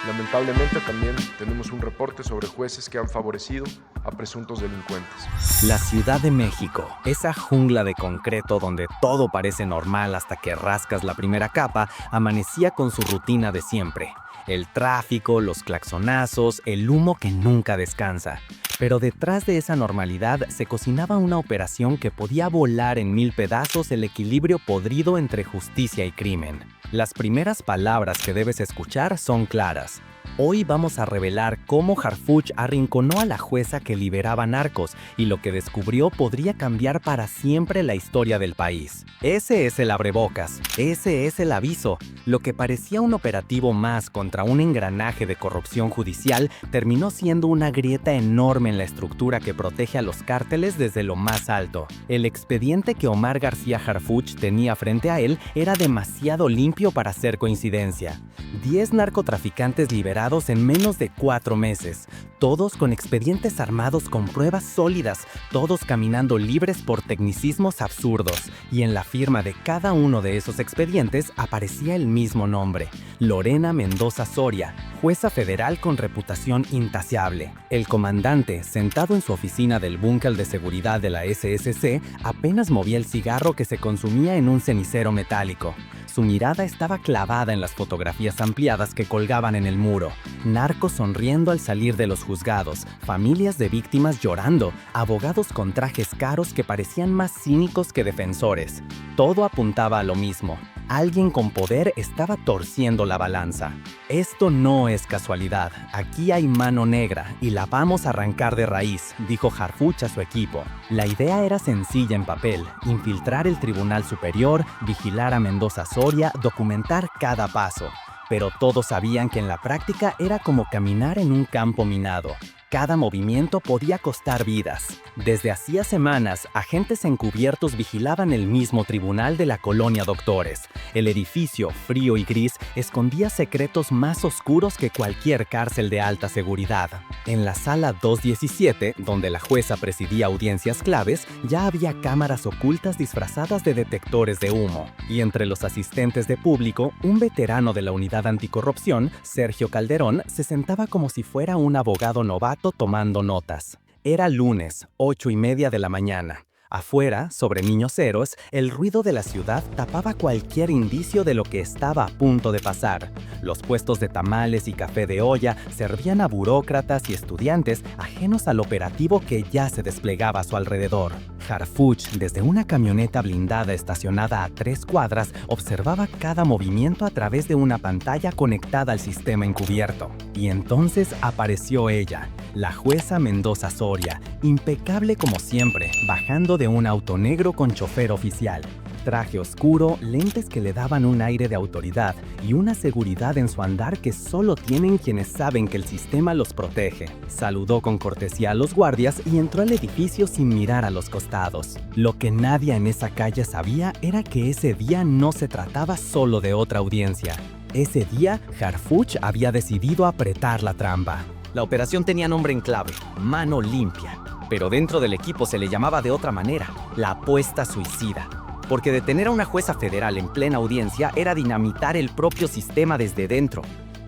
Lamentablemente también tenemos un reporte sobre jueces que han favorecido a presuntos delincuentes. La Ciudad de México, esa jungla de concreto donde todo parece normal hasta que rascas la primera capa, amanecía con su rutina de siempre. El tráfico, los claxonazos, el humo que nunca descansa. Pero detrás de esa normalidad se cocinaba una operación que podía volar en 1000 pedazos el equilibrio podrido entre justicia y crimen. Las primeras palabras que debes escuchar son claras. Hoy vamos a revelar cómo Harfuch arrinconó a la jueza que liberaba narcos y lo que descubrió podría cambiar para siempre la historia del país. Ese es el abrebocas, ese es el aviso. Lo que parecía un operativo más contra un engranaje de corrupción judicial terminó siendo una grieta enorme en la estructura que protege a los cárteles desde lo más alto. El expediente que Omar García Harfuch tenía frente a él era demasiado limpio para ser coincidencia. 10 narcotraficantes liberados en menos de 4 meses, todos con expedientes armados con pruebas sólidas, todos caminando libres por tecnicismos absurdos, y en la firma de cada uno de esos expedientes aparecía el mismo nombre: Lorena Mendoza Soria, jueza federal con reputación intaseable. El comandante, sentado en su oficina del búnker de seguridad de la SSC, apenas movía el cigarro que se consumía en un cenicero metálico. Su mirada estaba clavada en las fotografías ampliadas que colgaban en el muro. Narcos sonriendo al salir de los juzgados, familias de víctimas llorando, abogados con trajes caros que parecían más cínicos que defensores. Todo apuntaba a lo mismo. Alguien con poder estaba torciendo la balanza. Esto no es casualidad. Aquí hay mano negra y la vamos a arrancar de raíz, dijo Harfuch a su equipo. La idea era sencilla en papel: infiltrar el Tribunal Superior, vigilar a Mendoza Soria, documentar cada paso. Pero todos sabían que en la práctica era como caminar en un campo minado. Cada movimiento podía costar vidas. Desde hacía semanas, agentes encubiertos vigilaban el mismo tribunal de la colonia Doctores. El edificio, frío y gris, escondía secretos más oscuros que cualquier cárcel de alta seguridad. En la sala 217, donde la jueza presidía audiencias claves, ya había cámaras ocultas disfrazadas de detectores de humo. Y entre los asistentes de público, un veterano de la unidad anticorrupción, Sergio Calderón, se sentaba como si fuera un abogado novato tomando notas. Era lunes, 8:30 de la mañana. Afuera, sobre Niños Héroes, el ruido de la ciudad tapaba cualquier indicio de lo que estaba a punto de pasar. Los puestos de tamales y café de olla servían a burócratas y estudiantes ajenos al operativo que ya se desplegaba a su alrededor. Harfuch, desde una camioneta blindada estacionada a 3 cuadras, observaba cada movimiento a través de una pantalla conectada al sistema encubierto. Y entonces apareció ella, la jueza Mendoza Soria, impecable como siempre, bajando de un auto negro con chofer oficial. Traje oscuro, lentes que le daban un aire de autoridad y una seguridad en su andar que solo tienen quienes saben que el sistema los protege. Saludó con cortesía a los guardias y entró al edificio sin mirar a los costados. Lo que nadie en esa calle sabía era que ese día no se trataba solo de otra audiencia. Ese día, Harfuch había decidido apretar la trampa. La operación tenía nombre en clave: Mano Limpia. Pero dentro del equipo se le llamaba de otra manera: la apuesta suicida. Porque detener a una jueza federal en plena audiencia era dinamitar el propio sistema desde dentro.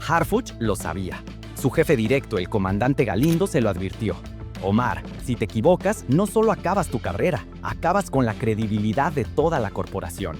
Harfuch lo sabía. Su jefe directo, el comandante Galindo, se lo advirtió: Omar, si te equivocas, no solo acabas tu carrera, acabas con la credibilidad de toda la corporación.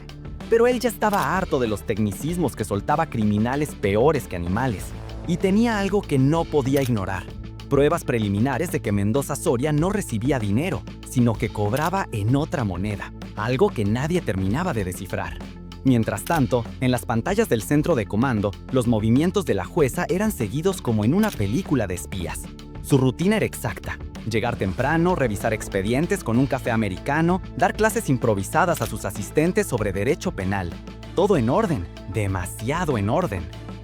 Pero él ya estaba harto de los tecnicismos que soltaba criminales peores que animales. Y tenía algo que no podía ignorar: pruebas preliminares de que Mendoza Soria no recibía dinero, sino que cobraba en otra moneda, algo que nadie terminaba de descifrar. Mientras tanto, en las pantallas del centro de comando, los movimientos de la jueza eran seguidos como en una película de espías. Su rutina era exacta: llegar temprano, revisar expedientes con un café americano, dar clases improvisadas a sus asistentes sobre derecho penal. Todo en orden, demasiado en orden.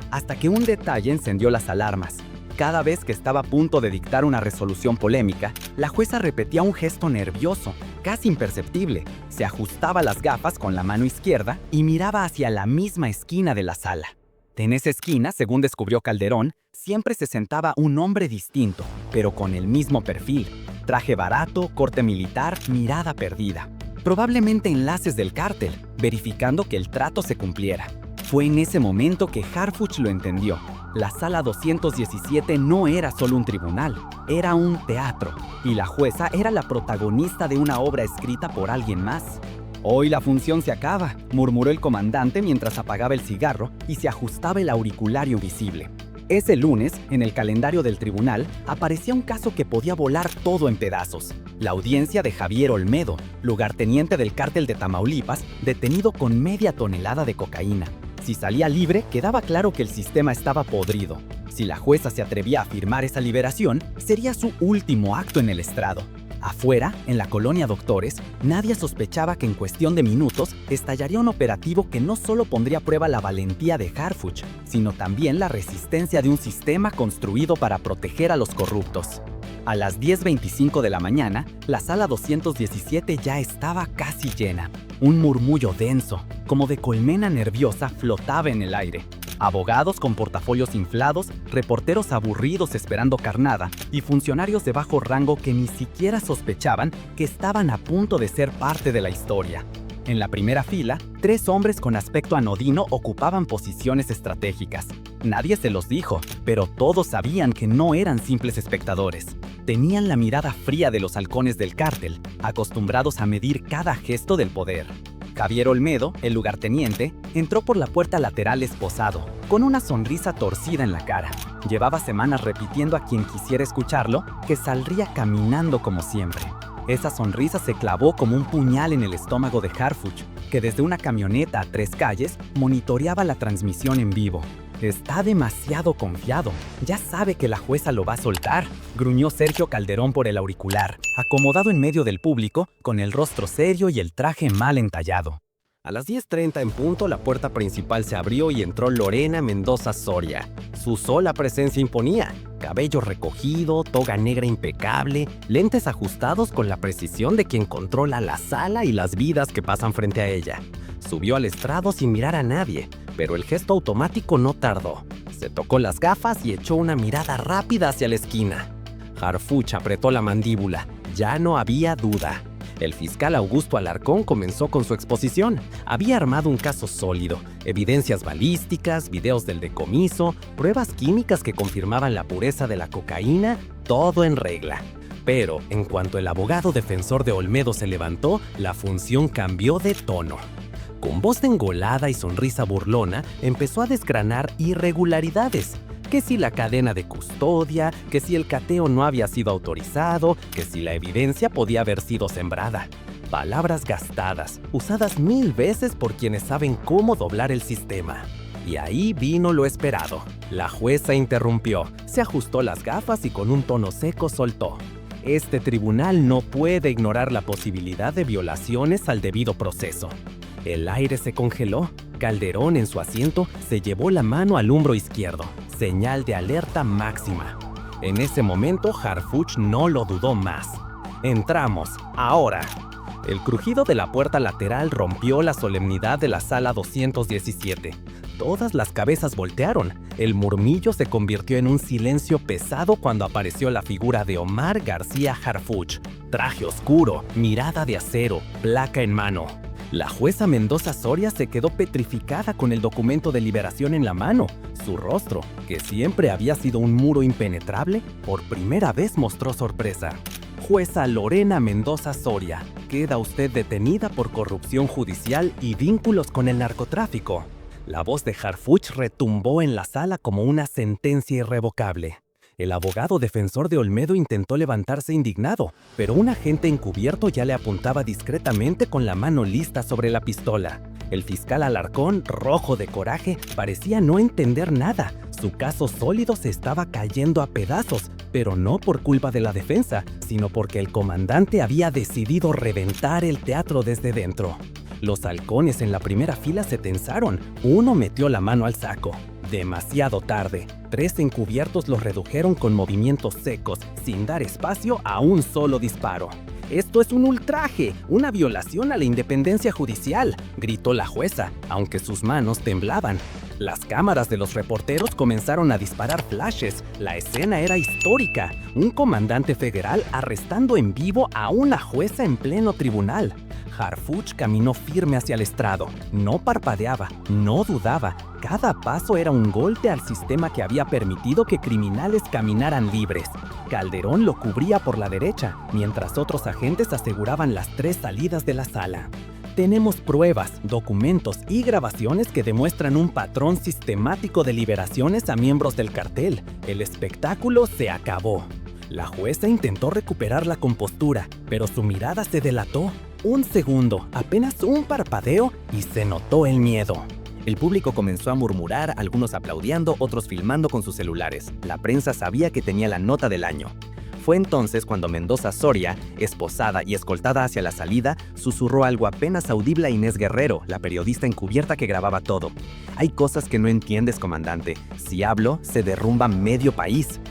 Hasta que un detalle encendió las alarmas. Cada vez que estaba a punto de dictar una resolución polémica, la jueza repetía un gesto nervioso, casi imperceptible. Se ajustaba las gafas con la mano izquierda y miraba hacia la misma esquina de la sala. En esa esquina, según descubrió Calderón, siempre se sentaba un hombre distinto, pero con el mismo perfil: traje barato, corte militar, mirada perdida. Probablemente enlaces del cártel, verificando que el trato se cumpliera. Fue en ese momento que Harfuch lo entendió. La sala 217 no era solo un tribunal, era un teatro, y la jueza era la protagonista de una obra escrita por alguien más. «Hoy la función se acaba», murmuró el comandante mientras apagaba el cigarro y se ajustaba el auriculario visible. Ese lunes, en el calendario del tribunal, aparecía un caso que podía volar todo en pedazos. La audiencia de Javier Olmedo, lugarteniente del cártel de Tamaulipas, detenido con media tonelada de cocaína. Si salía libre, quedaba claro que el sistema estaba podrido. Si la jueza se atrevía a firmar esa liberación, sería su último acto en el estrado. Afuera, en la colonia Doctores, nadie sospechaba que en cuestión de minutos estallaría un operativo que no solo pondría a prueba la valentía de Harfuch, sino también la resistencia de un sistema construido para proteger a los corruptos. A las 10:25 de la mañana, la sala 217 ya estaba casi llena. Un murmullo denso, como de colmena nerviosa, flotaba en el aire. Abogados con portafolios inflados, reporteros aburridos esperando carnada y funcionarios de bajo rango que ni siquiera sospechaban que estaban a punto de ser parte de la historia. En la primera fila, 3 hombres con aspecto anodino ocupaban posiciones estratégicas. Nadie se los dijo, pero todos sabían que no eran simples espectadores. Tenían la mirada fría de los halcones del cártel, acostumbrados a medir cada gesto del poder. Javier Olmedo, el lugarteniente, entró por la puerta lateral esposado, con una sonrisa torcida en la cara. Llevaba semanas repitiendo a quien quisiera escucharlo que saldría caminando como siempre. Esa sonrisa se clavó como un puñal en el estómago de Harfuch, que desde una camioneta a 3 calles monitoreaba la transmisión en vivo. «Está demasiado confiado. Ya sabe que la jueza lo va a soltar», gruñó Sergio Calderón por el auricular, acomodado en medio del público, con el rostro serio y el traje mal entallado. A las 10:30 en punto, la puerta principal se abrió y entró Lorena Mendoza Soria. Su sola presencia imponía. Cabello recogido, toga negra impecable, lentes ajustados con la precisión de quien controla la sala y las vidas que pasan frente a ella. Subió al estrado sin mirar a nadie, pero el gesto automático no tardó. Se tocó las gafas y echó una mirada rápida hacia la esquina. Harfuch apretó la mandíbula. Ya no había duda. El fiscal Augusto Alarcón comenzó con su exposición. Había armado un caso sólido, evidencias balísticas, videos del decomiso, pruebas químicas que confirmaban la pureza de la cocaína, todo en regla. Pero, en cuanto el abogado defensor de Olmedo se levantó, la función cambió de tono. Con voz de engolada y sonrisa burlona, empezó a desgranar irregularidades. Que si la cadena de custodia, que si el cateo no había sido autorizado, que si la evidencia podía haber sido sembrada. Palabras gastadas, usadas 1000 veces por quienes saben cómo doblar el sistema. Y ahí vino lo esperado. La jueza interrumpió, se ajustó las gafas y con un tono seco soltó: «Este tribunal no puede ignorar la posibilidad de violaciones al debido proceso». El aire se congeló. Calderón, en su asiento, se llevó la mano al hombro izquierdo, señal de alerta máxima. En ese momento, Harfuch no lo dudó más. «Entramos, ahora». El crujido de la puerta lateral rompió la solemnidad de la sala 217. Todas las cabezas voltearon. El murmillo se convirtió en un silencio pesado cuando apareció la figura de Omar García Harfuch. Traje oscuro, mirada de acero, placa en mano. La jueza Mendoza Soria se quedó petrificada con el documento de liberación en la mano. Su rostro, que siempre había sido un muro impenetrable, por primera vez mostró sorpresa. «Jueza Lorena Mendoza Soria, queda usted detenida por corrupción judicial y vínculos con el narcotráfico». La voz de Harfuch retumbó en la sala como una sentencia irrevocable. El abogado defensor de Olmedo intentó levantarse indignado, pero un agente encubierto ya le apuntaba discretamente con la mano lista sobre la pistola. El fiscal Alarcón, rojo de coraje, parecía no entender nada. Su caso sólido se estaba cayendo a pedazos, pero no por culpa de la defensa, sino porque el comandante había decidido reventar el teatro desde dentro. Los halcones en la primera fila se tensaron. Uno metió la mano al saco. Demasiado tarde. 3 encubiertos los redujeron con movimientos secos, sin dar espacio a un solo disparo. «Esto es un ultraje, una violación a la independencia judicial», gritó la jueza, aunque sus manos temblaban. Las cámaras de los reporteros comenzaron a disparar flashes. La escena era histórica. Un comandante federal arrestando en vivo a una jueza en pleno tribunal. Harfuch caminó firme hacia el estrado. No parpadeaba, no dudaba. Cada paso era un golpe al sistema que había permitido que criminales caminaran libres. Calderón lo cubría por la derecha, mientras otros agentes aseguraban las 3 salidas de la sala. Tenemos pruebas, documentos y grabaciones que demuestran un patrón sistemático de liberaciones a miembros del cartel. El espectáculo se acabó. La jueza intentó recuperar la compostura, pero su mirada se delató. Un segundo, apenas un parpadeo, y se notó el miedo. El público comenzó a murmurar, algunos aplaudiendo, otros filmando con sus celulares. La prensa sabía que tenía la nota del año. Fue entonces cuando Mendoza Soria, esposada y escoltada hacia la salida, susurró algo apenas audible a Inés Guerrero, la periodista encubierta que grababa todo. Hay cosas que no entiendes, comandante. Si hablo, se derrumba medio país.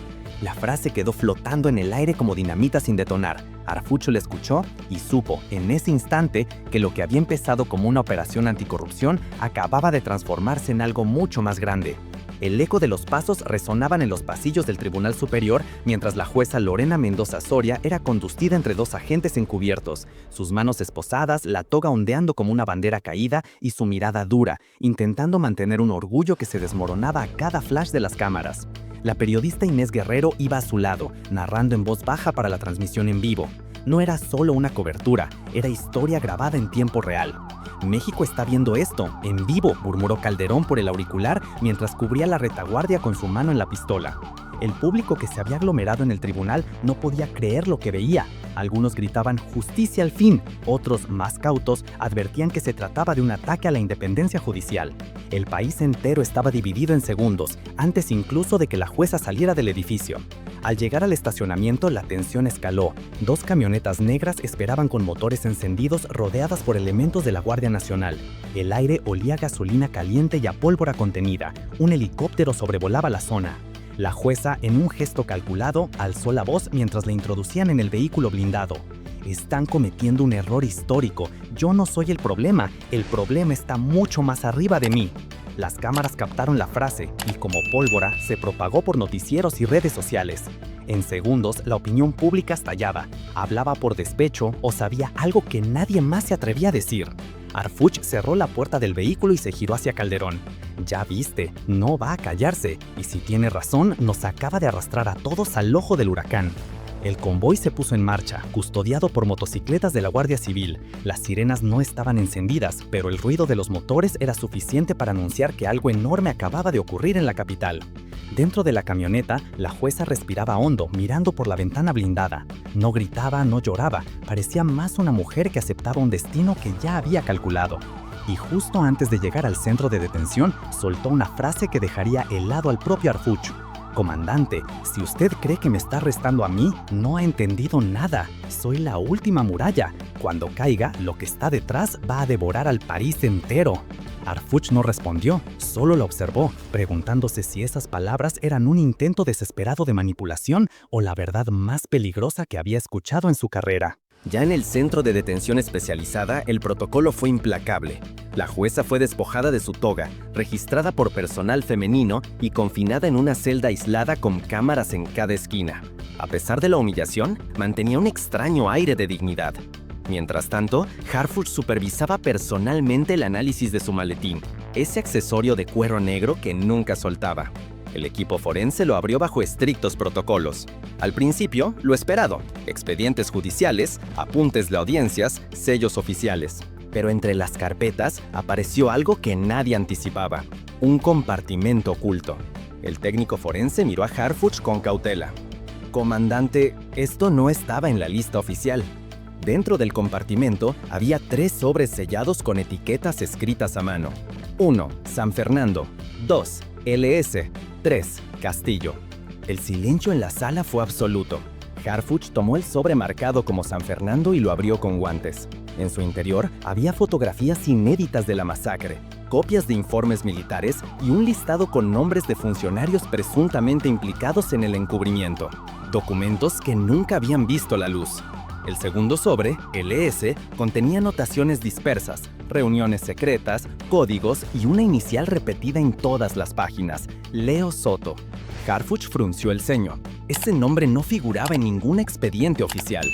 La frase quedó flotando en el aire como dinamita sin detonar. Harfuch la escuchó y supo, en ese instante, que lo que había empezado como una operación anticorrupción acababa de transformarse en algo mucho más grande. El eco de los pasos resonaban en los pasillos del Tribunal Superior mientras la jueza Lorena Mendoza Soria era conducida entre 2 agentes encubiertos, sus manos esposadas, la toga ondeando como una bandera caída y su mirada dura, intentando mantener un orgullo que se desmoronaba a cada flash de las cámaras. La periodista Inés Guerrero iba a su lado, narrando en voz baja para la transmisión en vivo. No era solo una cobertura, era historia grabada en tiempo real. «México está viendo esto, en vivo», murmuró Calderón por el auricular mientras cubría la retaguardia con su mano en la pistola. El público que se había aglomerado en el tribunal no podía creer lo que veía. Algunos gritaban «justicia al fin», otros, más cautos, advertían que se trataba de un ataque a la independencia judicial. El país entero estaba dividido en segundos, antes incluso de que la jueza saliera del edificio. Al llegar al estacionamiento, la tensión escaló. 2 camionetas negras esperaban con motores encendidos rodeadas por elementos de la Guardia Nacional. El aire olía a gasolina caliente y a pólvora contenida. Un helicóptero sobrevolaba la zona. La jueza, en un gesto calculado, alzó la voz mientras la introducían en el vehículo blindado. «Están cometiendo un error histórico. Yo no soy el problema está mucho más arriba de mí». Las cámaras captaron la frase y, como pólvora, se propagó por noticieros y redes sociales. En segundos, la opinión pública estallaba. Hablaba por despecho o sabía algo que nadie más se atrevía a decir. Harfuch cerró la puerta del vehículo y se giró hacia Calderón. «Ya viste, no va a callarse, y si tiene razón, nos acaba de arrastrar a todos al ojo del huracán». El convoy se puso en marcha, custodiado por motocicletas de la Guardia Civil. Las sirenas no estaban encendidas, pero el ruido de los motores era suficiente para anunciar que algo enorme acababa de ocurrir en la capital. Dentro de la camioneta, la jueza respiraba hondo, mirando por la ventana blindada. No gritaba, no lloraba, parecía más una mujer que aceptaba un destino que ya había calculado. Y justo antes de llegar al centro de detención, soltó una frase que dejaría helado al propio Harfuch. «Comandante, si usted cree que me está arrestando a mí, no ha entendido nada. Soy la última muralla. Cuando caiga, lo que está detrás va a devorar al París entero». Harfuch no respondió, solo la observó, preguntándose si esas palabras eran un intento desesperado de manipulación o la verdad más peligrosa que había escuchado en su carrera. Ya en el centro de detención especializada, el protocolo fue implacable. La jueza fue despojada de su toga, registrada por personal femenino y confinada en una celda aislada con cámaras en cada esquina. A pesar de la humillación, mantenía un extraño aire de dignidad. Mientras tanto, Harfuch supervisaba personalmente el análisis de su maletín, ese accesorio de cuero negro que nunca soltaba. El equipo forense lo abrió bajo estrictos protocolos. Al principio, lo esperado: expedientes judiciales, apuntes de audiencias, sellos oficiales. Pero entre las carpetas apareció algo que nadie anticipaba: un compartimento oculto. El técnico forense miró a Harfuch con cautela. «Comandante, esto no estaba en la lista oficial». Dentro del compartimento había 3 sobres sellados con etiquetas escritas a mano. 1. San Fernando. 2. LS. 3. Castillo. El silencio en la sala fue absoluto. Harfuch tomó el sobre marcado como San Fernando y lo abrió con guantes. En su interior había fotografías inéditas de la masacre, copias de informes militares y un listado con nombres de funcionarios presuntamente implicados en el encubrimiento. Documentos que nunca habían visto la luz. El segundo sobre, LS, contenía anotaciones dispersas, reuniones secretas, códigos y una inicial repetida en todas las páginas: Leo Soto. Harfuch frunció el ceño. Ese nombre no figuraba en ningún expediente oficial.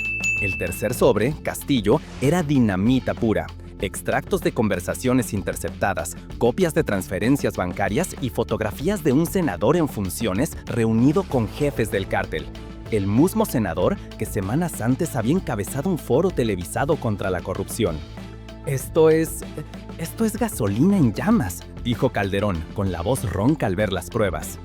El tercer sobre, Castillo, era dinamita pura. Extractos de conversaciones interceptadas, copias de transferencias bancarias y fotografías de un senador en funciones reunido con jefes del cártel. El mismo senador que semanas antes había encabezado un foro televisado contra la corrupción. Esto es gasolina en llamas, dijo Calderón, con la voz ronca al ver las pruebas.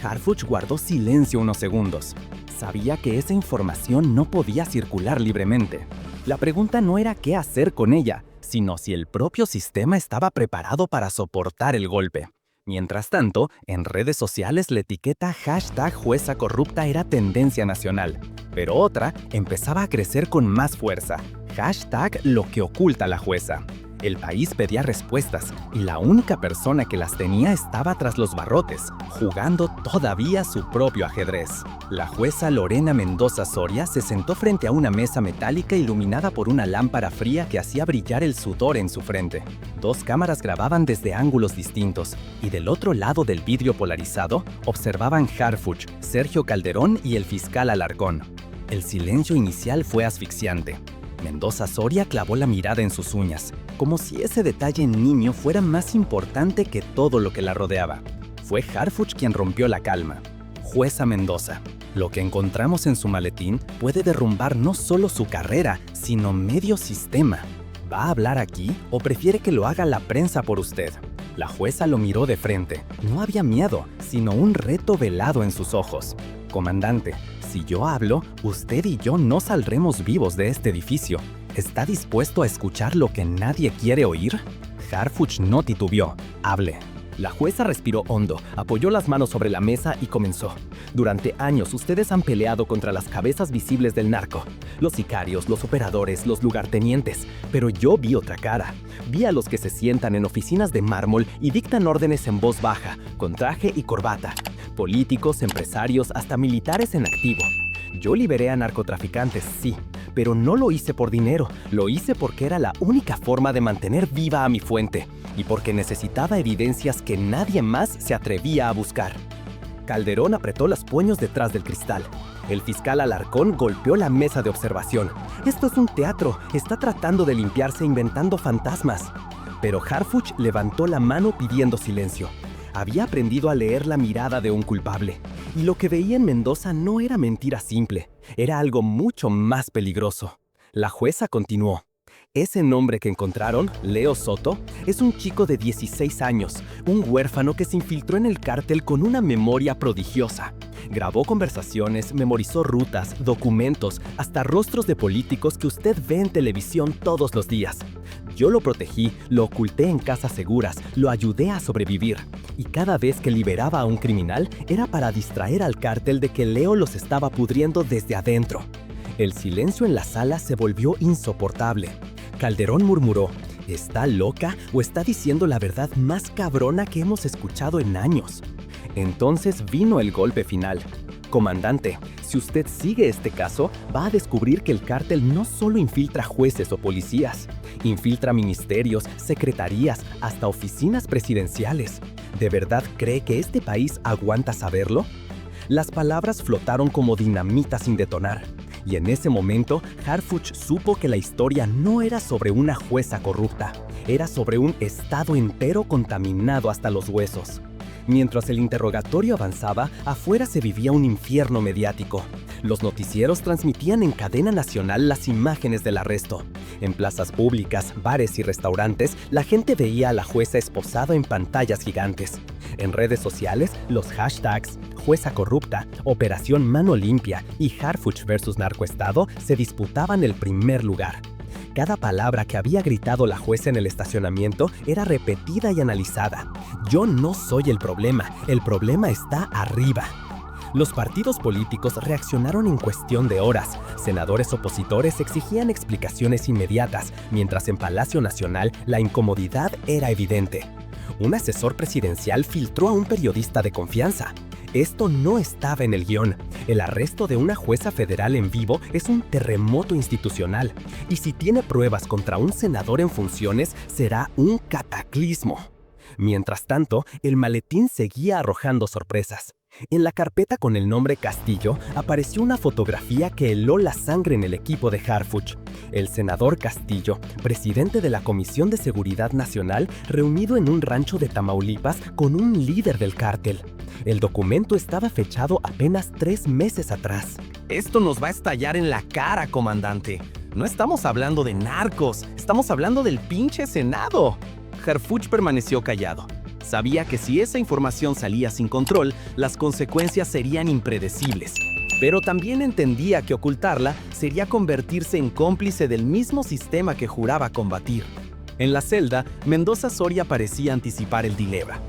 Harfuch guardó silencio unos segundos. Sabía que esa información no podía circular libremente. La pregunta no era qué hacer con ella, sino si el propio sistema estaba preparado para soportar el golpe. Mientras tanto, en redes sociales la etiqueta #jueza corrupta era tendencia nacional, pero otra empezaba a crecer con más fuerza, #lo que oculta la jueza. El país pedía respuestas y la única persona que las tenía estaba tras los barrotes, jugando todavía su propio ajedrez. La jueza Lorena Mendoza Soria se sentó frente a una mesa metálica iluminada por una lámpara fría que hacía brillar el sudor en su frente. 2 cámaras grababan desde ángulos distintos y del otro lado del vidrio polarizado observaban Harfuch, Sergio Calderón y el fiscal Alarcón. El silencio inicial fue asfixiante. Mendoza Soria clavó la mirada en sus uñas, como si ese detalle nimio fuera más importante que todo lo que la rodeaba. Fue Harfuch quien rompió la calma. Jueza Mendoza, lo que encontramos en su maletín puede derrumbar no solo su carrera, sino medio sistema. ¿Va a hablar aquí o prefiere que lo haga la prensa por usted? La jueza lo miró de frente. No había miedo, sino un reto velado en sus ojos. Comandante, si yo hablo, usted y yo no saldremos vivos de este edificio. ¿Está dispuesto a escuchar lo que nadie quiere oír? Harfuch no titubeó. Hable. La jueza respiró hondo, apoyó las manos sobre la mesa y comenzó. Durante años ustedes han peleado contra las cabezas visibles del narco, los sicarios, los operadores, los lugartenientes, pero yo vi otra cara. Vi a los que se sientan en oficinas de mármol y dictan órdenes en voz baja, con traje y corbata. Políticos, empresarios, hasta militares en activo. Yo liberé a narcotraficantes, sí, pero no lo hice por dinero, lo hice porque era la única forma de mantener viva a mi fuente y porque necesitaba evidencias que nadie más se atrevía a buscar. Calderón apretó los puños detrás del cristal. El fiscal Alarcón golpeó la mesa de observación. Esto es un teatro, está tratando de limpiarse inventando fantasmas. Pero Harfuch levantó la mano pidiendo silencio. Había aprendido a leer la mirada de un culpable. Y lo que veía en Mendoza no era mentira simple, era algo mucho más peligroso. La jueza continuó. Ese nombre que encontraron, Leo Soto, es un chico de 16 años, un huérfano que se infiltró en el cártel con una memoria prodigiosa. Grabó conversaciones, memorizó rutas, documentos, hasta rostros de políticos que usted ve en televisión todos los días. Yo lo protegí, lo oculté en casas seguras, lo ayudé a sobrevivir. Y cada vez que liberaba a un criminal, era para distraer al cártel de que Leo los estaba pudriendo desde adentro. El silencio en la sala se volvió insoportable. Calderón murmuró, ¿está loca o está diciendo la verdad más cabrona que hemos escuchado en años? Entonces vino el golpe final. Comandante, si usted sigue este caso, va a descubrir que el cártel no solo infiltra jueces o policías, infiltra ministerios, secretarías, hasta oficinas presidenciales. ¿De verdad cree que este país aguanta saberlo? Las palabras flotaron como dinamita sin detonar. Y en ese momento, Harfuch supo que la historia no era sobre una jueza corrupta, era sobre un estado entero contaminado hasta los huesos. Mientras el interrogatorio avanzaba, afuera se vivía un infierno mediático. Los noticieros transmitían en cadena nacional las imágenes del arresto. En plazas públicas, bares y restaurantes, la gente veía a la jueza esposada en pantallas gigantes. En redes sociales, los hashtags Jueza Corrupta, Operación Mano Limpia y Harfuch vs Narcoestado se disputaban el primer lugar. Cada palabra que había gritado la jueza en el estacionamiento era repetida y analizada. Yo no soy el problema está arriba. Los partidos políticos reaccionaron en cuestión de horas. Senadores opositores exigían explicaciones inmediatas, mientras en Palacio Nacional la incomodidad era evidente. Un asesor presidencial filtró a un periodista de confianza. Esto no estaba en el guión. El arresto de una jueza federal en vivo es un terremoto institucional. Y si tiene pruebas contra un senador en funciones, será un cataclismo. Mientras tanto, el maletín seguía arrojando sorpresas. En la carpeta con el nombre Castillo apareció una fotografía que heló la sangre en el equipo de Harfuch. El senador Castillo, presidente de la Comisión de Seguridad Nacional, reunido en un rancho de Tamaulipas con un líder del cártel. El documento estaba fechado apenas 3 meses atrás. Esto nos va a estallar en la cara, comandante. No estamos hablando de narcos, estamos hablando del pinche Senado. Harfuch permaneció callado. Sabía que si esa información salía sin control, las consecuencias serían impredecibles. Pero también entendía que ocultarla sería convertirse en cómplice del mismo sistema que juraba combatir. En la celda, Mendoza Soria parecía anticipar el dilema.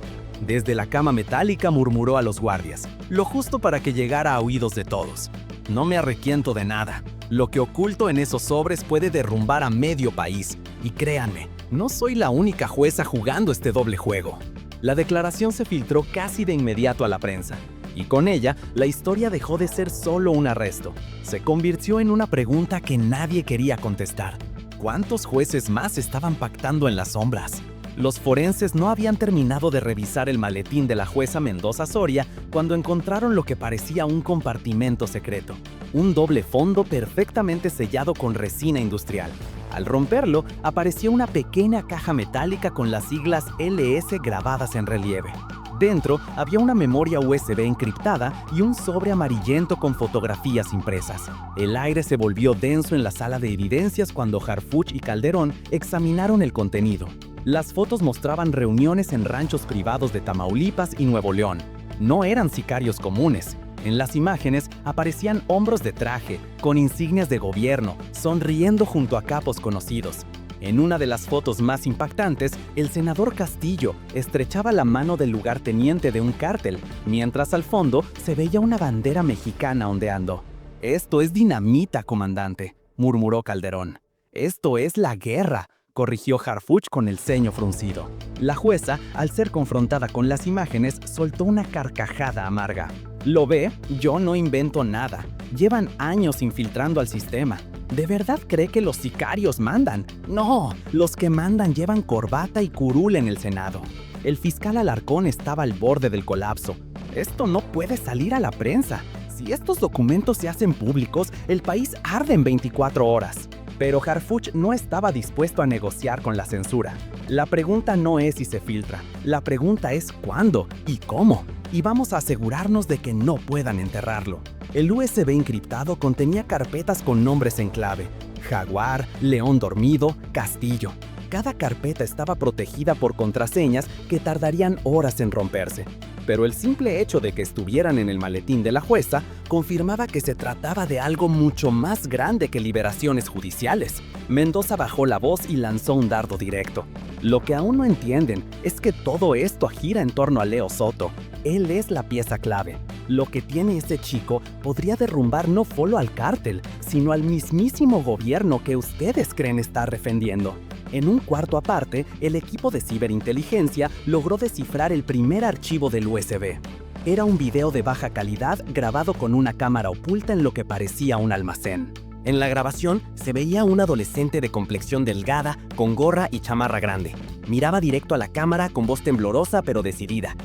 Desde la cama metálica murmuró a los guardias, lo justo para que llegara a oídos de todos. No me arrepiento de nada. Lo que oculto en esos sobres puede derrumbar a medio país. Y créanme, no soy la única jueza jugando este doble juego. La declaración se filtró casi de inmediato a la prensa, y con ella, la historia dejó de ser solo un arresto. Se convirtió en una pregunta que nadie quería contestar. ¿Cuántos jueces más estaban pactando en las sombras? Los forenses no habían terminado de revisar el maletín de la jueza Mendoza Soria cuando encontraron lo que parecía un compartimento secreto. Un doble fondo perfectamente sellado con resina industrial. Al romperlo, apareció una pequeña caja metálica con las siglas LS grabadas en relieve. Dentro había una memoria USB encriptada y un sobre amarillento con fotografías impresas. El aire se volvió denso en la sala de evidencias cuando Harfuch y Calderón examinaron el contenido. Las fotos mostraban reuniones en ranchos privados de Tamaulipas y Nuevo León. No eran sicarios comunes. En las imágenes aparecían hombros de traje, con insignias de gobierno, sonriendo junto a capos conocidos. En una de las fotos más impactantes, el senador Castillo estrechaba la mano del lugarteniente de un cártel, mientras al fondo se veía una bandera mexicana ondeando. «Esto es dinamita, comandante», murmuró Calderón. «Esto es la guerra», corrigió Harfuch con el ceño fruncido. La jueza, al ser confrontada con las imágenes, soltó una carcajada amarga. «¿Lo ve? Yo no invento nada. Llevan años infiltrando al sistema. ¿De verdad cree que los sicarios mandan? No, los que mandan llevan corbata y curul en el Senado. El fiscal Alarcón estaba al borde del colapso. Esto no puede salir a la prensa. Si estos documentos se hacen públicos, el país arde en 24 horas. Pero Harfuch no estaba dispuesto a negociar con la censura. La pregunta no es si se filtra, la pregunta es cuándo y cómo. Y vamos a asegurarnos de que no puedan enterrarlo. El USB encriptado contenía carpetas con nombres en clave: Jaguar, León Dormido, Castillo. Cada carpeta estaba protegida por contraseñas que tardarían horas en romperse. Pero el simple hecho de que estuvieran en el maletín de la jueza confirmaba que se trataba de algo mucho más grande que liberaciones judiciales. Mendoza bajó la voz y lanzó un dardo directo. Lo que aún no entienden es que todo esto gira en torno a Leo Soto. Él es la pieza clave. Lo que tiene ese chico podría derrumbar no solo al cártel, sino al mismísimo gobierno que ustedes creen estar defendiendo. En un cuarto aparte, el equipo de ciberinteligencia logró descifrar el primer archivo del USB. Era un video de baja calidad grabado con una cámara oculta en lo que parecía un almacén. En la grabación se veía un adolescente de complexión delgada, con gorra y chamarra grande. Miraba directo a la cámara con voz temblorosa pero decidida.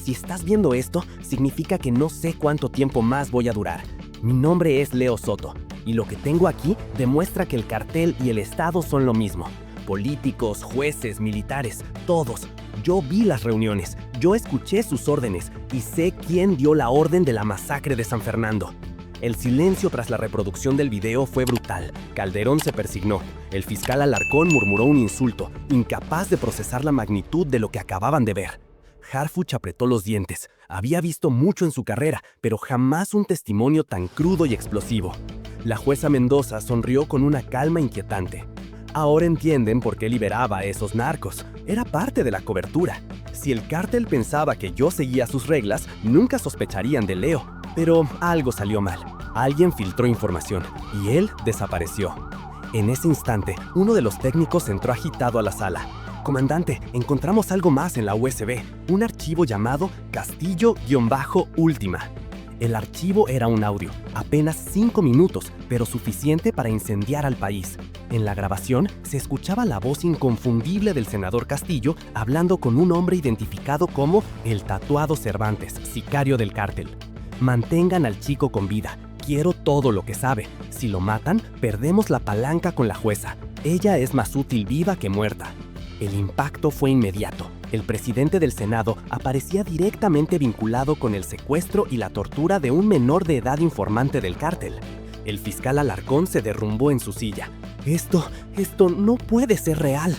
Si estás viendo esto, significa que no sé cuánto tiempo más voy a durar. Mi nombre es Leo Soto, y lo que tengo aquí demuestra que el cartel y el Estado son lo mismo. Políticos, jueces, militares, todos. Yo vi las reuniones, yo escuché sus órdenes y sé quién dio la orden de la masacre de San Fernando. El silencio tras la reproducción del video fue brutal. Calderón se persignó. El fiscal Alarcón murmuró un insulto, incapaz de procesar la magnitud de lo que acababan de ver. Harfuch apretó los dientes. Había visto mucho en su carrera, pero jamás un testimonio tan crudo y explosivo. La jueza Mendoza sonrió con una calma inquietante. Ahora entienden por qué liberaba a esos narcos. Era parte de la cobertura. Si el cártel pensaba que yo seguía sus reglas, nunca sospecharían de Leo. Pero algo salió mal. Alguien filtró información y él desapareció. En ese instante, uno de los técnicos entró agitado a la sala. «Comandante, encontramos algo más en la USB, un archivo llamado Castillo-Última». El archivo era un audio, apenas 5 minutos, pero suficiente para incendiar al país. En la grabación se escuchaba la voz inconfundible del senador Castillo hablando con un hombre identificado como el Tatuado Cervantes, sicario del cártel. Mantengan al chico con vida. Quiero todo lo que sabe. Si lo matan, perdemos la palanca con la jueza. Ella es más útil viva que muerta. El impacto fue inmediato. El presidente del Senado aparecía directamente vinculado con el secuestro y la tortura de un menor de edad informante del cártel. El fiscal Alarcón se derrumbó en su silla. Esto no puede ser real.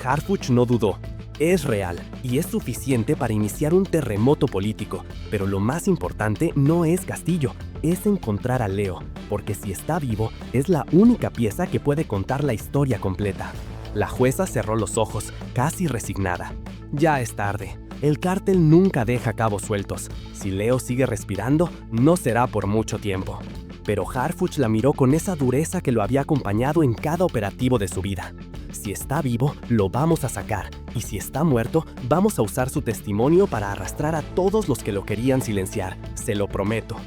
Harfuch no dudó. Es real y es suficiente para iniciar un terremoto político. Pero lo más importante no es Castillo, es encontrar a Leo, porque si está vivo, es la única pieza que puede contar la historia completa. La jueza cerró los ojos, casi resignada. Ya es tarde. El cártel nunca deja cabos sueltos. Si Leo sigue respirando, no será por mucho tiempo. Pero Harfuch la miró con esa dureza que lo había acompañado en cada operativo de su vida. Si está vivo, lo vamos a sacar, y si está muerto, vamos a usar su testimonio para arrastrar a todos los que lo querían silenciar, se lo prometo.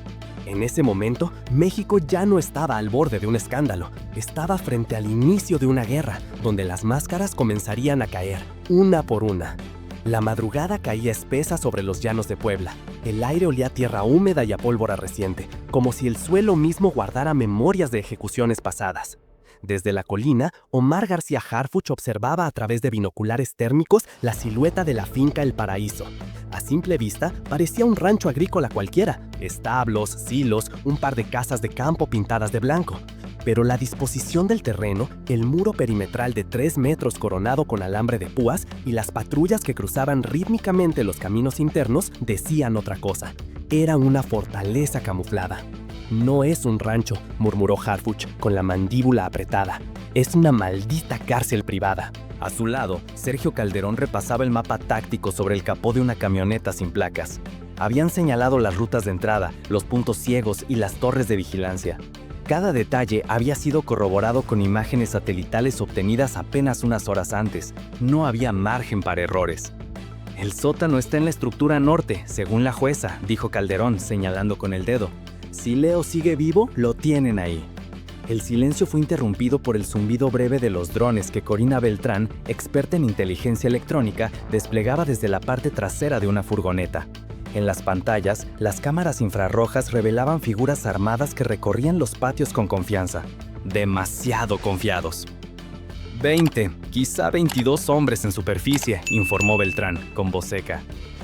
En ese momento, México ya no estaba al borde de un escándalo, estaba frente al inicio de una guerra, donde las máscaras comenzarían a caer, una por una. La madrugada caía espesa sobre los llanos de Puebla. El aire olía a tierra húmeda y a pólvora reciente, como si el suelo mismo guardara memorias de ejecuciones pasadas. Desde la colina, Omar García Harfuch observaba a través de binoculares térmicos la silueta de la finca El Paraíso. A simple vista, parecía un rancho agrícola cualquiera, establos, silos, un par de casas de campo pintadas de blanco. Pero la disposición del terreno, el muro perimetral de 3 metros coronado con alambre de púas y las patrullas que cruzaban rítmicamente los caminos internos decían otra cosa. Era una fortaleza camuflada. No es un rancho, murmuró Harfuch con la mandíbula apretada. Es una maldita cárcel privada. A su lado, Sergio Calderón repasaba el mapa táctico sobre el capó de una camioneta sin placas. Habían señalado las rutas de entrada, los puntos ciegos y las torres de vigilancia. Cada detalle había sido corroborado con imágenes satelitales obtenidas apenas unas horas antes. No había margen para errores. El sótano está en la estructura norte, según la jueza, dijo Calderón, señalando con el dedo. Si Leo sigue vivo, lo tienen ahí. El silencio fue interrumpido por el zumbido breve de los drones que Corina Beltrán, experta en inteligencia electrónica, desplegaba desde la parte trasera de una furgoneta. En las pantallas, las cámaras infrarrojas revelaban figuras armadas que recorrían los patios con confianza. Demasiado confiados. 20, quizá 22 hombres en superficie, informó Beltrán, con voz seca.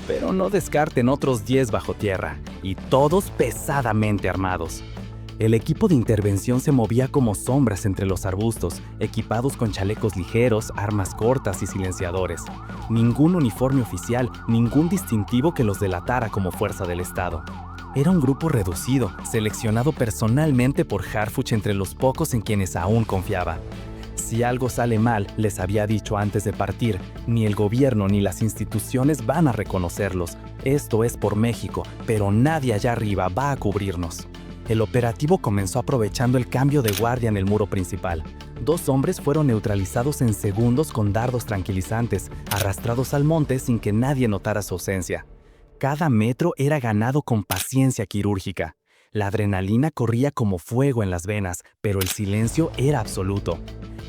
Pero no descarten otros 10 bajo tierra, y todos pesadamente armados. El equipo de intervención se movía como sombras entre los arbustos, equipados con chalecos ligeros, armas cortas y silenciadores. Ningún uniforme oficial, ningún distintivo que los delatara como fuerza del Estado. Era un grupo reducido, seleccionado personalmente por Harfuch entre los pocos en quienes aún confiaba. Si algo sale mal, les había dicho antes de partir, ni el gobierno ni las instituciones van a reconocerlos. Esto es por México, pero nadie allá arriba va a cubrirnos. El operativo comenzó aprovechando el cambio de guardia en el muro principal. 2 hombres fueron neutralizados en segundos con dardos tranquilizantes, arrastrados al monte sin que nadie notara su ausencia. Cada metro era ganado con paciencia quirúrgica. La adrenalina corría como fuego en las venas, pero el silencio era absoluto.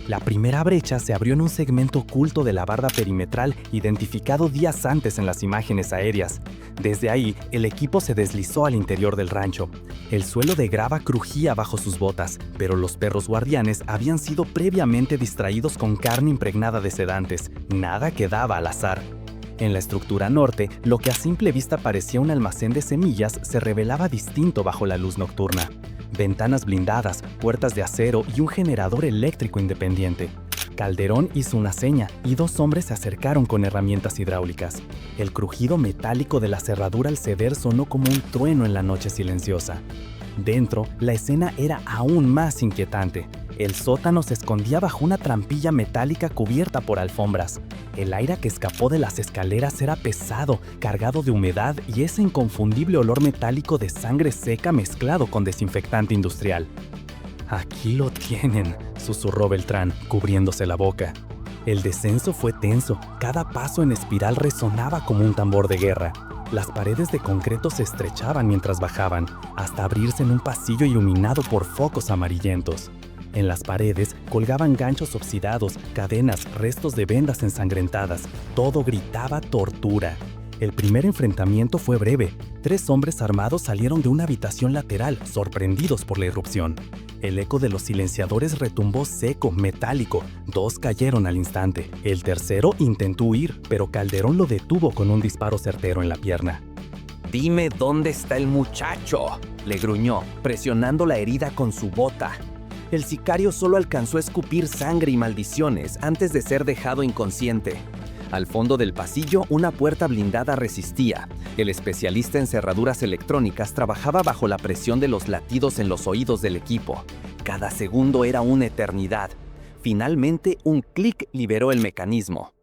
La primera brecha se abrió en un segmento oculto de la barda perimetral identificado días antes en las imágenes aéreas. Desde ahí, el equipo se deslizó al interior del rancho. El suelo de grava crujía bajo sus botas, pero los perros guardianes habían sido previamente distraídos con carne impregnada de sedantes. Nada quedaba al azar. En la estructura norte, lo que a simple vista parecía un almacén de semillas se revelaba distinto bajo la luz nocturna. Ventanas blindadas, puertas de acero y un generador eléctrico independiente. Calderón hizo una seña y 2 hombres se acercaron con herramientas hidráulicas. El crujido metálico de la cerradura al ceder sonó como un trueno en la noche silenciosa. Dentro, la escena era aún más inquietante. El sótano se escondía bajo una trampilla metálica cubierta por alfombras. El aire que escapó de las escaleras era pesado, cargado de humedad y ese inconfundible olor metálico de sangre seca mezclado con desinfectante industrial. «Aquí lo tienen», susurró Beltrán, cubriéndose la boca. El descenso fue tenso, cada paso en espiral resonaba como un tambor de guerra. Las paredes de concreto se estrechaban mientras bajaban, hasta abrirse en un pasillo iluminado por focos amarillentos. En las paredes colgaban ganchos oxidados, cadenas, restos de vendas ensangrentadas. Todo gritaba tortura. El primer enfrentamiento fue breve. 3 hombres armados salieron de una habitación lateral, sorprendidos por la irrupción. El eco de los silenciadores retumbó seco, metálico. 2 cayeron al instante. El tercero intentó huir, pero Calderón lo detuvo con un disparo certero en la pierna. «Dime dónde está el muchacho», le gruñó, presionando la herida con su bota. El sicario solo alcanzó a escupir sangre y maldiciones antes de ser dejado inconsciente. Al fondo del pasillo, una puerta blindada resistía. El especialista en cerraduras electrónicas trabajaba bajo la presión de los latidos en los oídos del equipo. Cada segundo era una eternidad. Finalmente, un clic liberó el mecanismo.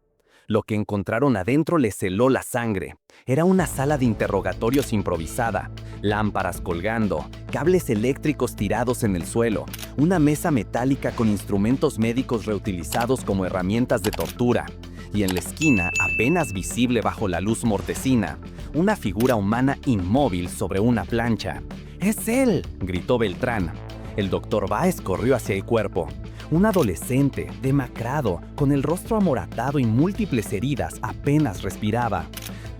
Lo que encontraron adentro les heló la sangre. Era una sala de interrogatorios improvisada. Lámparas colgando, cables eléctricos tirados en el suelo, una mesa metálica con instrumentos médicos reutilizados como herramientas de tortura. Y en la esquina, apenas visible bajo la luz mortecina, una figura humana inmóvil sobre una plancha. «¡Es él!», gritó Beltrán. El doctor Báez corrió hacia el cuerpo. Un adolescente, demacrado, con el rostro amoratado y múltiples heridas, apenas respiraba.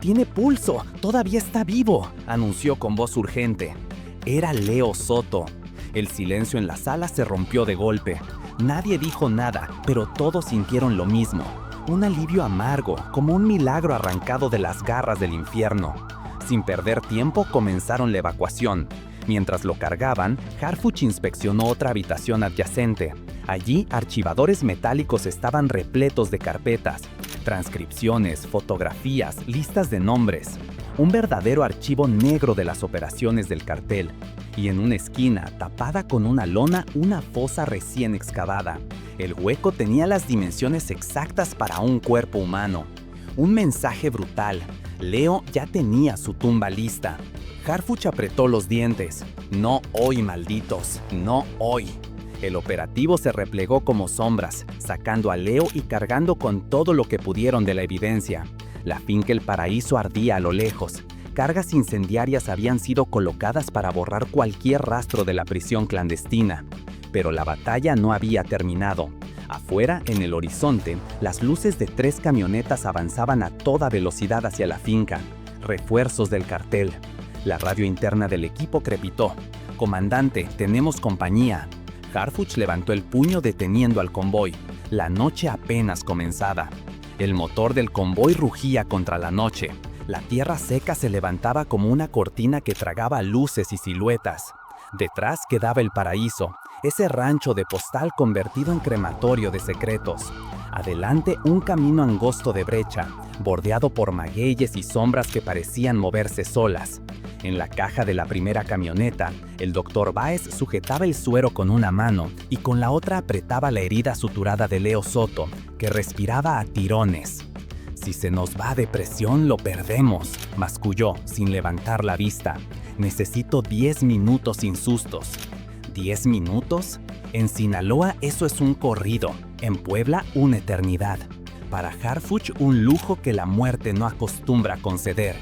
«¡Tiene pulso! ¡Todavía está vivo!», anunció con voz urgente. Era Leo Soto. El silencio en la sala se rompió de golpe. Nadie dijo nada, pero todos sintieron lo mismo. Un alivio amargo, como un milagro arrancado de las garras del infierno. Sin perder tiempo, comenzaron la evacuación. Mientras lo cargaban, Harfuch inspeccionó otra habitación adyacente. Allí, archivadores metálicos estaban repletos de carpetas, transcripciones, fotografías, listas de nombres. Un verdadero archivo negro de las operaciones del cartel. Y en una esquina, tapada con una lona, una fosa recién excavada. El hueco tenía las dimensiones exactas para un cuerpo humano. Un mensaje brutal. Leo ya tenía su tumba lista. Harfuch apretó los dientes. «No hoy, malditos, no hoy». El operativo se replegó como sombras, sacando a Leo y cargando con todo lo que pudieron de la evidencia. La finca El Paraíso ardía a lo lejos. Cargas incendiarias habían sido colocadas para borrar cualquier rastro de la prisión clandestina. Pero la batalla no había terminado. Afuera, en el horizonte, las luces de 3 camionetas avanzaban a toda velocidad hacia la finca. Refuerzos del cartel. La radio interna del equipo crepitó. «Comandante, tenemos compañía». Harfuch levantó el puño deteniendo al convoy. La noche apenas comenzaba. El motor del convoy rugía contra la noche. La tierra seca se levantaba como una cortina que tragaba luces y siluetas. Detrás quedaba El Paraíso, ese rancho de postal convertido en crematorio de secretos. Adelante, un camino angosto de brecha, bordeado por magueyes y sombras que parecían moverse solas. En la caja de la primera camioneta, el doctor Báez sujetaba el suero con una mano y con la otra apretaba la herida suturada de Leo Soto, que respiraba a tirones. «Si se nos va de presión, lo perdemos», masculló sin levantar la vista. «Necesito 10 minutos sin sustos». ¿10 minutos? En Sinaloa eso es un corrido, en Puebla una eternidad. Para Harfuch un lujo que la muerte no acostumbra conceder.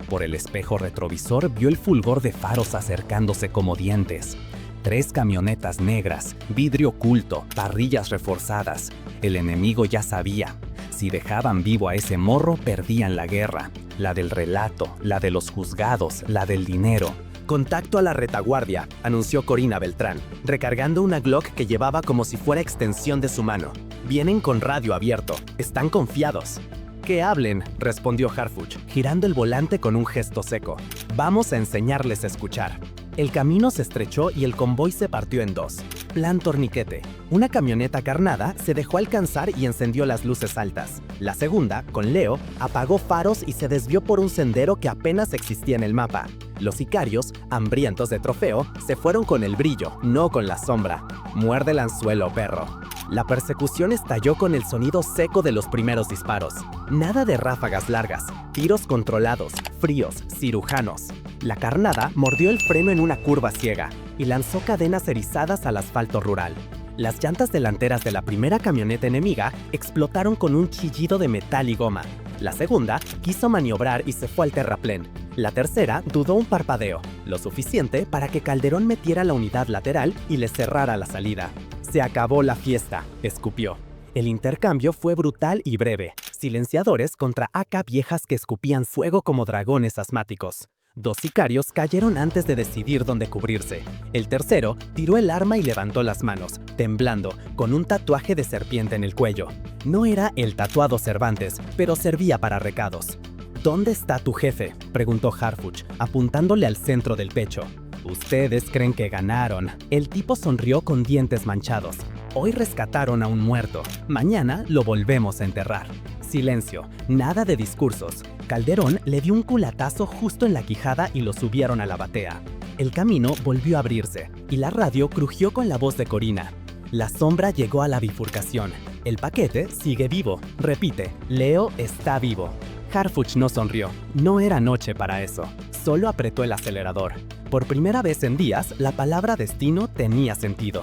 Por el espejo retrovisor vio el fulgor de faros acercándose como dientes. 3 camionetas negras, vidrio oculto, parrillas reforzadas. El enemigo ya sabía. Si dejaban vivo a ese morro, perdían la guerra. La del relato, la de los juzgados, la del dinero. «Contacto a la retaguardia», anunció Corina Beltrán, recargando una Glock que llevaba como si fuera extensión de su mano. «Vienen con radio abierto. Están confiados». «Que hablen», respondió Harfuch, girando el volante con un gesto seco. «Vamos a enseñarles a escuchar». El camino se estrechó y el convoy se partió en 2. Plan torniquete. Una camioneta carnada se dejó alcanzar y encendió las luces altas. La segunda, con Leo, apagó faros y se desvió por un sendero que apenas existía en el mapa. Los sicarios, hambrientos de trofeo, se fueron con el brillo, no con la sombra. Muerde el anzuelo, perro. La persecución estalló con el sonido seco de los primeros disparos. Nada de ráfagas largas, tiros controlados, fríos, cirujanos. La carnada mordió el freno en una curva ciega y lanzó cadenas erizadas al asfalto rural. Las llantas delanteras de la primera camioneta enemiga explotaron con un chillido de metal y goma. La segunda quiso maniobrar y se fue al terraplén. La tercera dudó un parpadeo, lo suficiente para que Calderón metiera la unidad lateral y le cerrara la salida. Se acabó la fiesta, escupió. El intercambio fue brutal y breve. Silenciadores contra AK viejas que escupían fuego como dragones asmáticos. 2 sicarios cayeron antes de decidir dónde cubrirse. El tercero tiró el arma y levantó las manos, temblando, con un tatuaje de serpiente en el cuello. No era el tatuado Cervantes, pero servía para recados. ¿Dónde está tu jefe?, preguntó Harfuch, apuntándole al centro del pecho. Ustedes creen que ganaron. El tipo sonrió con dientes manchados. Hoy rescataron a un muerto. Mañana lo volvemos a enterrar. Silencio, nada de discursos. Calderón le dio un culatazo justo en la quijada y lo subieron a la batea. El camino volvió a abrirse y la radio crujió con la voz de Corina. La sombra llegó a la bifurcación. El paquete sigue vivo. Repite, Leo está vivo. Harfuch no sonrió. No era noche para eso. Solo apretó el acelerador. Por primera vez en días, la palabra destino tenía sentido.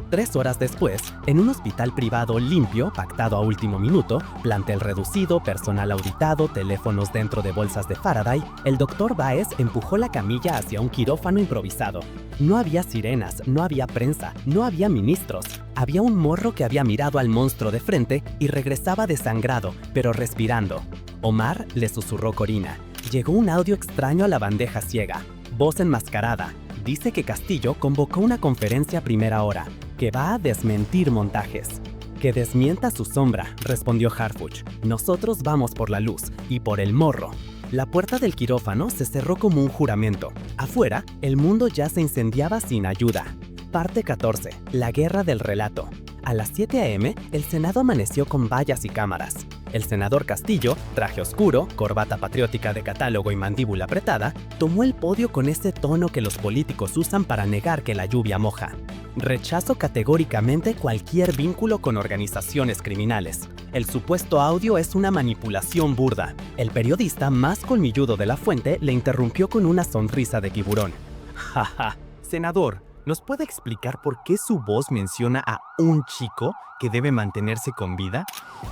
3 horas después, en un hospital privado limpio, pactado a último minuto, plantel reducido, personal auditado, teléfonos dentro de bolsas de Faraday, el doctor Báez empujó la camilla hacia un quirófano improvisado. No había sirenas, no había prensa, no había ministros. Había un morro que había mirado al monstruo de frente y regresaba desangrado, pero respirando. Omar le susurró Corina. Llegó un audio extraño a la bandeja ciega. Voz enmascarada. Dice que Castillo convocó una conferencia a primera hora, que va a desmentir montajes. Que desmienta su sombra, respondió Harfuch. Nosotros vamos por la luz y por el morro. La puerta del quirófano se cerró como un juramento. Afuera, el mundo ya se incendiaba sin ayuda. Parte 14. La guerra del relato. A las 7 a.m., el Senado amaneció con vallas y cámaras. El senador Castillo, traje oscuro, corbata patriótica de catálogo y mandíbula apretada, tomó el podio con ese tono que los políticos usan para negar que la lluvia moja. Rechazo categóricamente cualquier vínculo con organizaciones criminales. El supuesto audio es una manipulación burda. El periodista más colmilludo de la fuente le interrumpió con una sonrisa de tiburón. Jaja, senador, ¿nos puede explicar por qué su voz menciona a un chico que debe mantenerse con vida?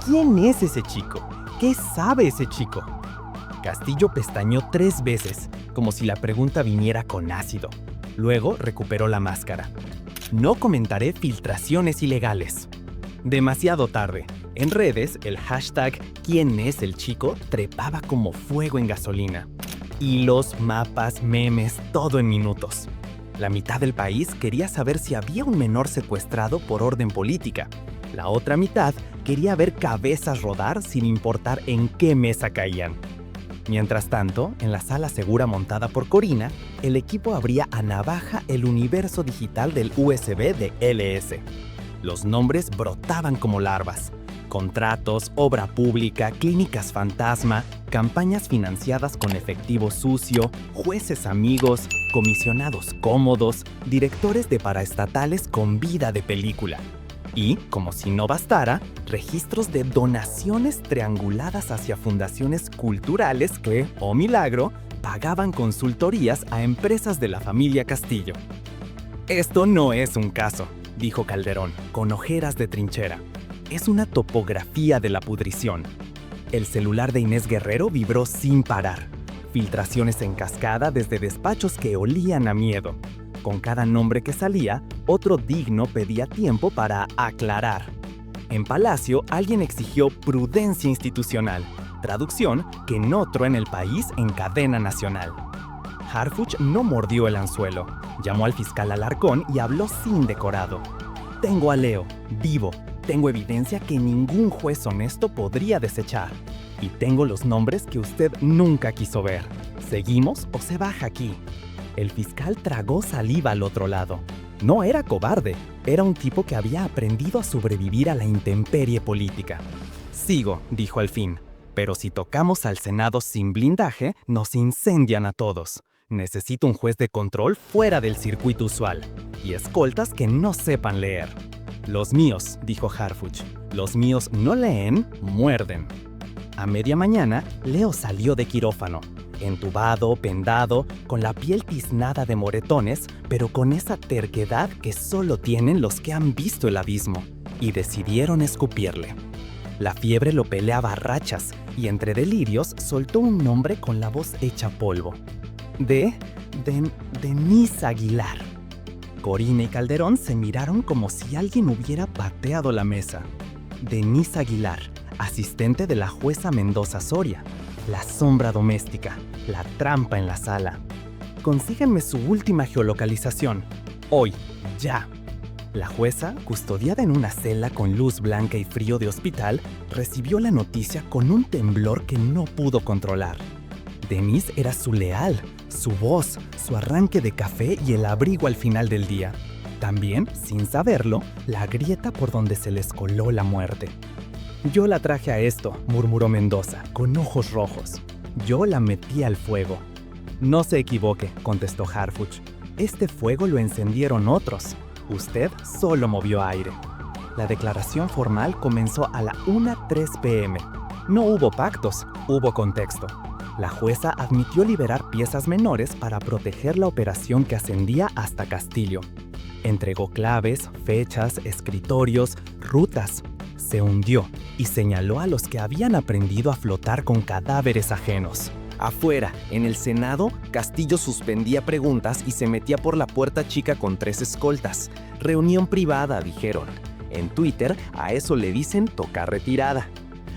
¿Quién es ese chico? ¿Qué sabe ese chico? Castillo pestañeó 3 veces, como si la pregunta viniera con ácido. Luego recuperó la máscara. No comentaré filtraciones ilegales. Demasiado tarde. En redes, el hashtag ¿Quién es el chico? Trepaba como fuego en gasolina. Hilos, mapas, memes, todo en minutos. La mitad del país quería saber si había un menor secuestrado por orden política. La otra mitad quería ver cabezas rodar sin importar en qué mesa caían. Mientras tanto, en la sala segura montada por Corina, el equipo abría a navaja el universo digital del USB de LS. Los nombres brotaban como larvas. Contratos, obra pública, clínicas fantasma, campañas financiadas con efectivo sucio, jueces amigos, comisionados cómodos, directores de paraestatales con vida de película. Y, como si no bastara, registros de donaciones trianguladas hacia fundaciones culturales que, oh milagro, pagaban consultorías a empresas de la familia Castillo. Esto no es un caso, dijo Calderón, con ojeras de trinchera. Es una topografía de la pudrición. El celular de Inés Guerrero vibró sin parar. Filtraciones en cascada desde despachos que olían a miedo. Con cada nombre que salía, otro digno pedía tiempo para aclarar. En Palacio, alguien exigió prudencia institucional, traducción que no truene el país en cadena nacional. Harfuch no mordió el anzuelo. Llamó al fiscal Alarcón y habló sin decorado. Tengo a Leo, vivo. Tengo evidencia que ningún juez honesto podría desechar. Y tengo los nombres que usted nunca quiso ver. ¿Seguimos o se baja aquí? El fiscal tragó saliva al otro lado. No era cobarde, era un tipo que había aprendido a sobrevivir a la intemperie política. Sigo, dijo al fin, pero si tocamos al Senado sin blindaje, nos incendian a todos. Necesito un juez de control fuera del circuito usual y escoltas que no sepan leer. Los míos, dijo Harfuch. Los míos no leen, muerden. A media mañana, Leo salió de quirófano. Entubado, pendado, con la piel tiznada de moretones, pero con esa terquedad que solo tienen los que han visto el abismo, y decidieron escupirle. La fiebre lo peleaba a rachas, y entre delirios soltó un nombre con la voz hecha polvo. Denise Aguilar. Corina y Calderón se miraron como si alguien hubiera pateado la mesa. Denise Aguilar, asistente de la jueza Mendoza Soria. La sombra doméstica, la trampa en la sala. Consíganme su última geolocalización. Hoy, ya. La jueza, custodiada en una celda con luz blanca y frío de hospital, recibió la noticia con un temblor que no pudo controlar. Denise era su leal, su voz, su arranque de café y el abrigo al final del día. También, sin saberlo, la grieta por donde se les coló la muerte. Yo la traje a esto, murmuró Mendoza, con ojos rojos. Yo la metí al fuego. No se equivoque, contestó Harfuch. Este fuego lo encendieron otros. Usted solo movió aire. La declaración formal comenzó a la 1:03 p.m. No hubo pactos, hubo contexto. La jueza admitió liberar piezas menores para proteger la operación que ascendía hasta Castillo. Entregó claves, fechas, escritorios, rutas. Se hundió y señaló a los que habían aprendido a flotar con cadáveres ajenos. Afuera, en el Senado, Castillo suspendía preguntas y se metía por la puerta chica con 3 escoltas. Reunión privada, dijeron. En Twitter, a eso le dicen tocar retirada.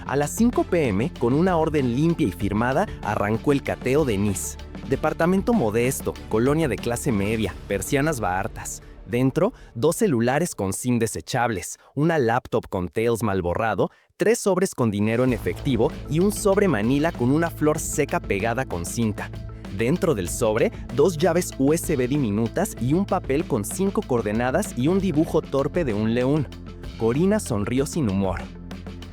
A las 5 p.m., con una orden limpia y firmada, arrancó el cateo de Nice. Departamento modesto, colonia de clase media, persianas bahartas. Dentro, 2 celulares con SIM desechables, una laptop con Tails mal borrado, 3 sobres con dinero en efectivo y un sobre manila con una flor seca pegada con cinta. Dentro del sobre, 2 llaves USB diminutas y un papel con 5 coordenadas y un dibujo torpe de un león. Corina sonrió sin humor.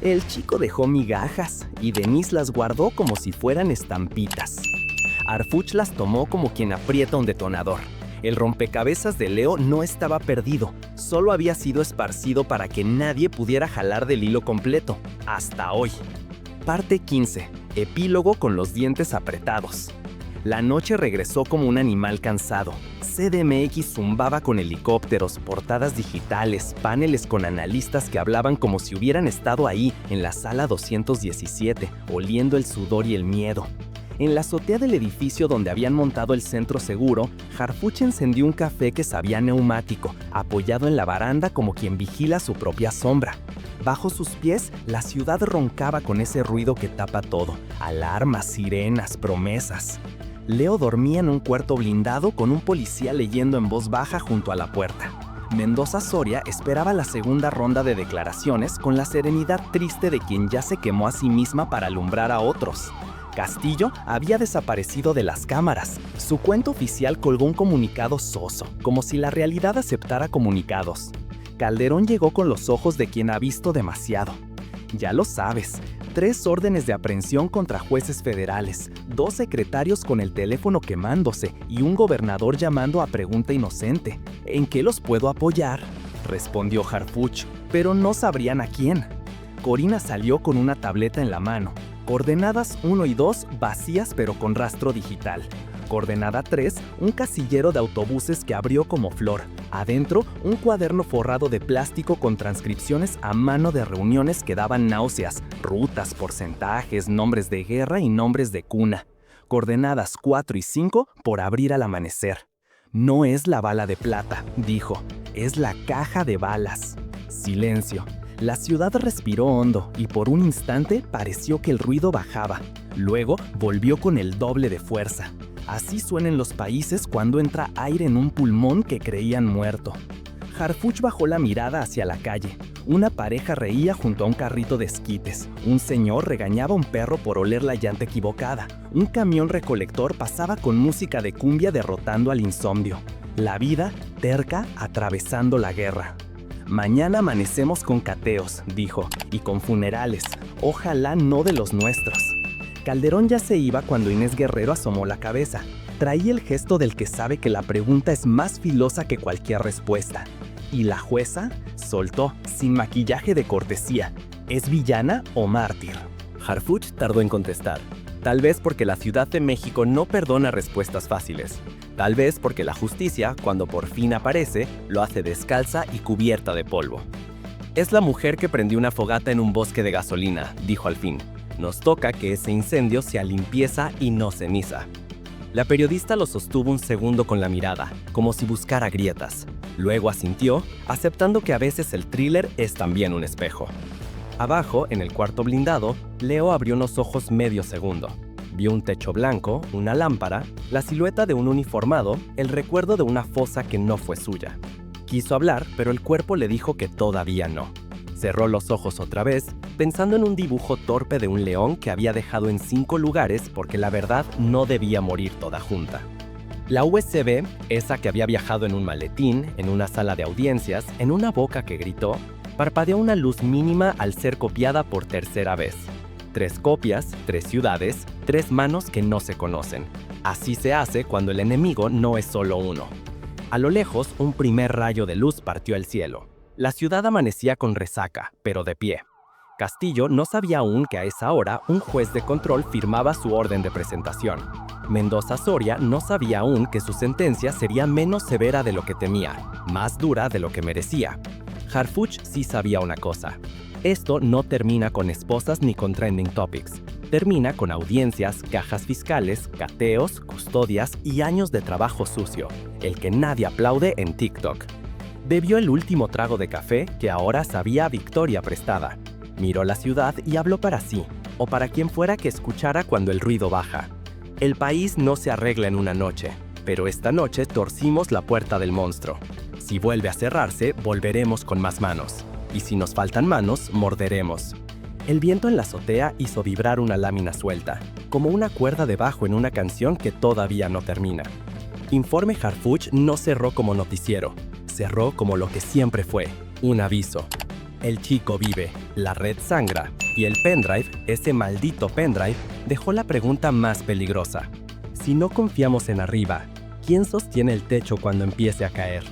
El chico dejó migajas y Denise las guardó como si fueran estampitas. Harfuch las tomó como quien aprieta un detonador. El rompecabezas de Leo no estaba perdido, solo había sido esparcido para que nadie pudiera jalar del hilo completo, hasta hoy. Parte 15. Epílogo con los dientes apretados. La noche regresó como un animal cansado. CDMX zumbaba con helicópteros, portadas digitales, paneles con analistas que hablaban como si hubieran estado ahí, en la sala 217, oliendo el sudor y el miedo. En la azotea del edificio donde habían montado el centro seguro, Harfuch encendió un café que sabía a neumático, apoyado en la baranda como quien vigila su propia sombra. Bajo sus pies, la ciudad roncaba con ese ruido que tapa todo, alarmas, sirenas, promesas. Leo dormía en un cuarto blindado con un policía leyendo en voz baja junto a la puerta. Mendoza Soria esperaba la segunda ronda de declaraciones con la serenidad triste de quien ya se quemó a sí misma para alumbrar a otros. Castillo había desaparecido de las cámaras. Su cuenta oficial colgó un comunicado soso, como si la realidad aceptara comunicados. Calderón llegó con los ojos de quien ha visto demasiado. Ya lo sabes, 3 órdenes de aprehensión contra jueces federales, 2 secretarios con el teléfono quemándose y un gobernador llamando a pregunta inocente. ¿En qué los puedo apoyar?, respondió Harfuch, pero no sabrían a quién. Corina salió con una tableta en la mano. Coordenadas 1 y 2 vacías pero con rastro digital. Coordenada 3, un casillero de autobuses que abrió como flor. Adentro, un cuaderno forrado de plástico con transcripciones a mano de reuniones que daban náuseas, rutas, porcentajes, nombres de guerra y nombres de cuna. Coordenadas 4 y 5 por abrir al amanecer. No es la bala de plata, dijo, es la caja de balas. Silencio. La ciudad respiró hondo y por un instante pareció que el ruido bajaba. Luego volvió con el doble de fuerza. Así suenan los países cuando entra aire en un pulmón que creían muerto. Harfuch bajó la mirada hacia la calle. Una pareja reía junto a un carrito de esquites. Un señor regañaba a un perro por oler la llanta equivocada. Un camión recolector pasaba con música de cumbia derrotando al insomnio. La vida terca atravesando la guerra. Mañana amanecemos con cateos, dijo, y con funerales. Ojalá no de los nuestros. Calderón ya se iba cuando Inés Guerrero asomó la cabeza. Traía el gesto del que sabe que la pregunta es más filosa que cualquier respuesta. Y la jueza soltó, sin maquillaje de cortesía, ¿es villana o mártir? Harfuch tardó en contestar. Tal vez porque la Ciudad de México no perdona respuestas fáciles. Tal vez porque la justicia, cuando por fin aparece, lo hace descalza y cubierta de polvo. Es la mujer que prendió una fogata en un bosque de gasolina, dijo al fin. Nos toca que ese incendio sea limpieza y no ceniza. La periodista lo sostuvo un segundo con la mirada, como si buscara grietas. Luego asintió, aceptando que a veces el thriller es también un espejo. Abajo, en el cuarto blindado, Leo abrió los ojos medio segundo. Vio un techo blanco, una lámpara, la silueta de un uniformado, el recuerdo de una fosa que no fue suya. Quiso hablar, pero el cuerpo le dijo que todavía no. Cerró los ojos otra vez, pensando en un dibujo torpe de un león que había dejado en 5 lugares porque la verdad no debía morir toda junta. La USB, esa que había viajado en un maletín, en una sala de audiencias, en una boca que gritó, parpadeó una luz mínima al ser copiada por tercera vez. 3 copias, 3 ciudades, 3 manos que no se conocen. Así se hace cuando el enemigo no es solo uno. A lo lejos, un primer rayo de luz partió el cielo. La ciudad amanecía con resaca, pero de pie. Castillo no sabía aún que a esa hora un juez de control firmaba su orden de presentación. Mendoza Soria no sabía aún que su sentencia sería menos severa de lo que temía, más dura de lo que merecía. Harfuch sí sabía una cosa. Esto no termina con esposas ni con trending topics. Termina con audiencias, cajas fiscales, cateos, custodias y años de trabajo sucio, el que nadie aplaude en TikTok. Bebió el último trago de café que ahora sabía a victoria prestada. Miró la ciudad y habló para sí, o para quien fuera que escuchara cuando el ruido baja. El país no se arregla en una noche, pero esta noche torcimos la puerta del monstruo. Si vuelve a cerrarse, volveremos con más manos. Y si nos faltan manos, morderemos. El viento en la azotea hizo vibrar una lámina suelta, como una cuerda de bajo en una canción que todavía no termina. Informe Harfuch no cerró como noticiero, cerró como lo que siempre fue, un aviso. El chico vive, la red sangra, y el pendrive, ese maldito pendrive, dejó la pregunta más peligrosa. Si no confiamos en arriba, ¿quién sostiene el techo cuando empiece a caer?